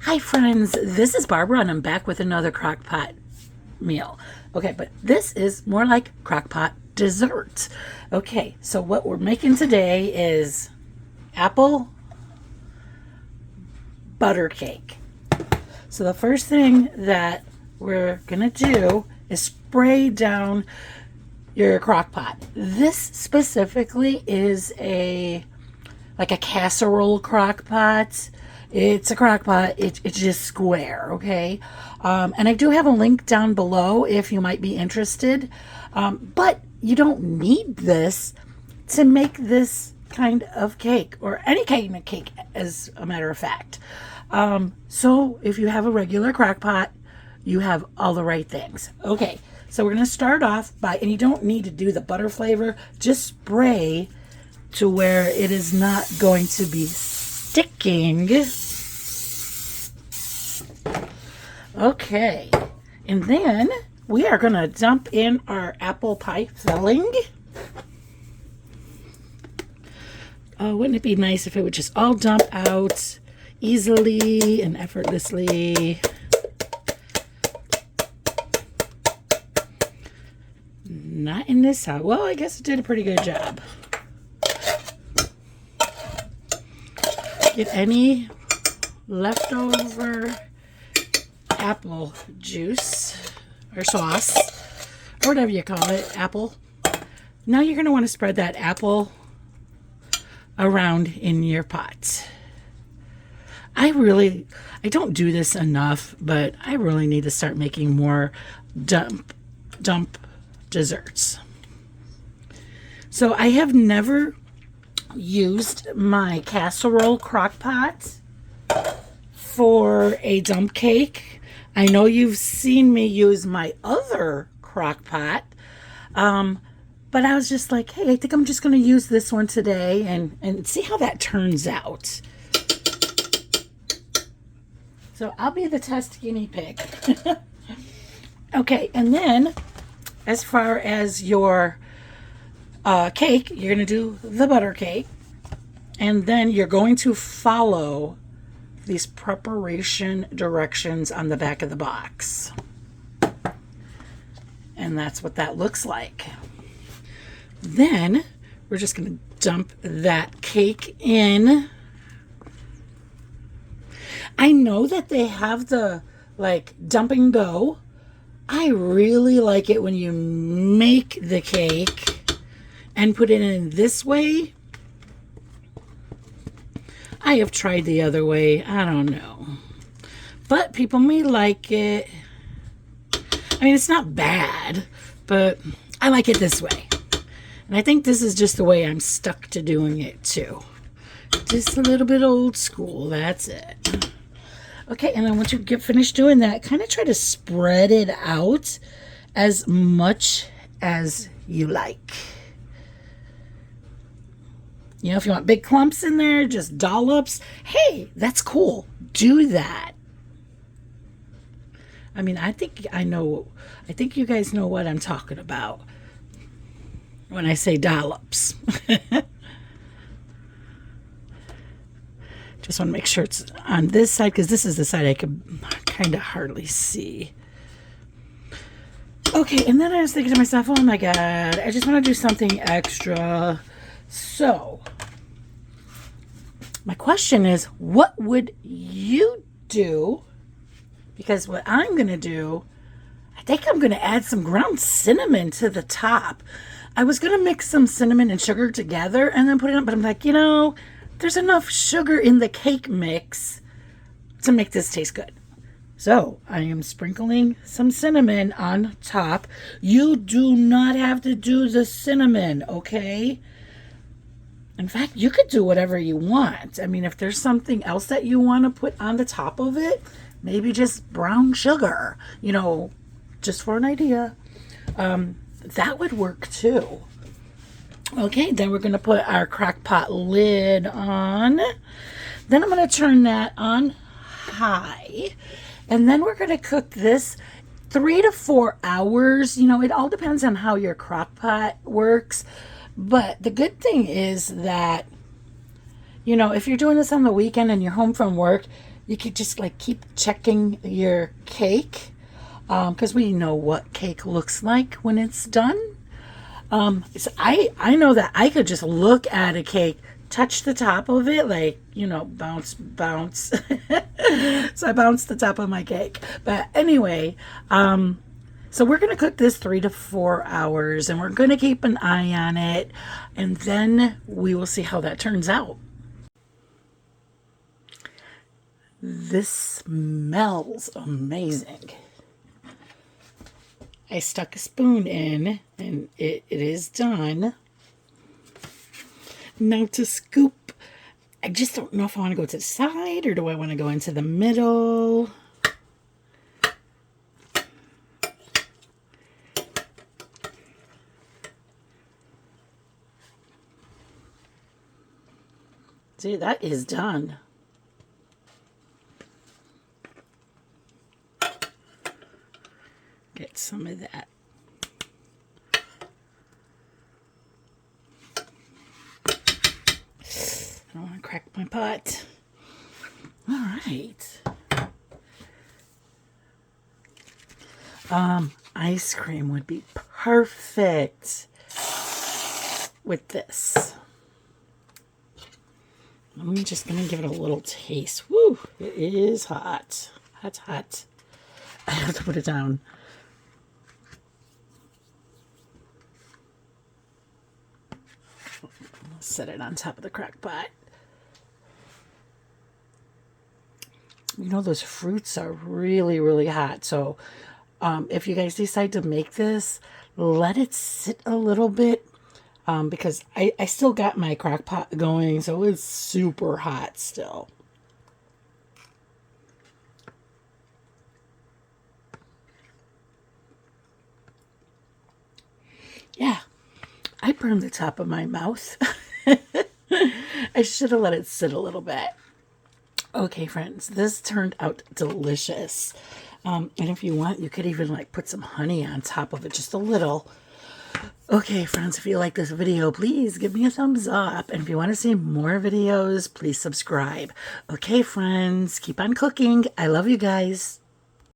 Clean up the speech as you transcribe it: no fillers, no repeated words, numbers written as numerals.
Hi friends, this is Barbara and I'm back with another Crockpot meal. Okay, but this is more like Crockpot dessert. Okay, so what we're making today is apple butter cake. So the first thing that we're gonna do is spray down your Crockpot. This specifically is like a casserole Crockpot. It's a Crockpot. It's just square, okay? And I do have a link down below if you might be interested. But you don't need this to make this kind of cake, or any kind of cake, as a matter of fact. So if you have a regular Crockpot, you have all the right things. Okay, so we're going to start off by, and you don't need to do the butter flavor, just spray to where it is not going to be sticking. Okay, and then we are going to dump in our apple pie filling. Oh, wouldn't it be nice if it would just all dump out easily and effortlessly? Not in this house. Well, I guess it did a pretty good job. Get any leftover apple juice or sauce or whatever you call it, apple. Now you're going to want to spread that apple around in your pot. I don't do this enough, but I really need to start making more dump desserts. So I have never used my casserole Crockpot for a dump cake. I know you've seen me use my other Crockpot, but I was just like, hey, I think I'm just going to use this one today and see how that turns out. So I'll be the test guinea pig. Okay, and then as far as your cake, you're going to do the butter cake, and then you're going to follow these preparation directions on the back of the box. And that's what that looks like. Then we're just going to dump that cake in. I know that they have the dump and go. I really like it when you make the cake and put it in this way. I have tried the other way. I don't know. But people may like it. I mean, it's not bad, but I like it this way. And I think this is just the way I'm stuck to doing it too. Just a little bit old school. That's it. Okay, and then once you get finished doing that, kind of try to spread it out as much as you like. You know, if you want big clumps in there, just dollops, hey, that's cool. Do that. I mean, I think you guys know what I'm talking about when I say dollops. Just want to make sure it's on this side, because this is the side I could kind of hardly see. Okay, and then I was thinking to myself, oh my God, I just want to do something extra. So, my question is, what would you do? Because what I'm going to do, I think I'm going to add some ground cinnamon to the top. I was going to mix some cinnamon and sugar together and then put it on, but I'm like, there's enough sugar in the cake mix to make this taste good. So I am sprinkling some cinnamon on top. You do not have to do the cinnamon, okay? In fact, you could do whatever you want. I mean, if there's something else that you want to put on the top of it, maybe just brown sugar, just for an idea. That would work too. Okay, then we're going to put our Crockpot lid on. Then I'm going to turn that on high. And then we're going to cook this 3 to 4 hours. It all depends on how your Crockpot works. But the good thing is that, if you're doing this on the weekend and you're home from work, you could just like keep checking your cake, because we know what cake looks like when it's done. So I know that I could just look at a cake, touch the top of it, like, you know, bounce, bounce. So I bounced the top of my cake. But anyway, so we're going to cook this 3 to 4 hours, and we're going to keep an eye on it, and then we will see how that turns out. This smells amazing. I stuck a spoon in, and it is done. Now to scoop, I just don't know if I want to go to the side, or do I want to go into the middle? See, that is done. Get some of that. I don't want to crack my pot. All right. Ice cream would be perfect with this. I'm just going to give it a little taste. Woo! It is hot. Hot, hot. I have to put it down. Set it on top of the crock pot. You know, those fruits are really, really hot. So if you guys decide to make this, let it sit a little bit. Because I still got my crock pot going, so it's super hot still. Yeah, I burned the top of my mouth. I should have let it sit a little bit. Okay, friends, this turned out delicious. And if you want, you could even like put some honey on top of it, just a little. Okay, friends, if you like this video, please give me a thumbs up. And if you want to see more videos, please subscribe. Okay, friends, keep on cooking. I love you guys.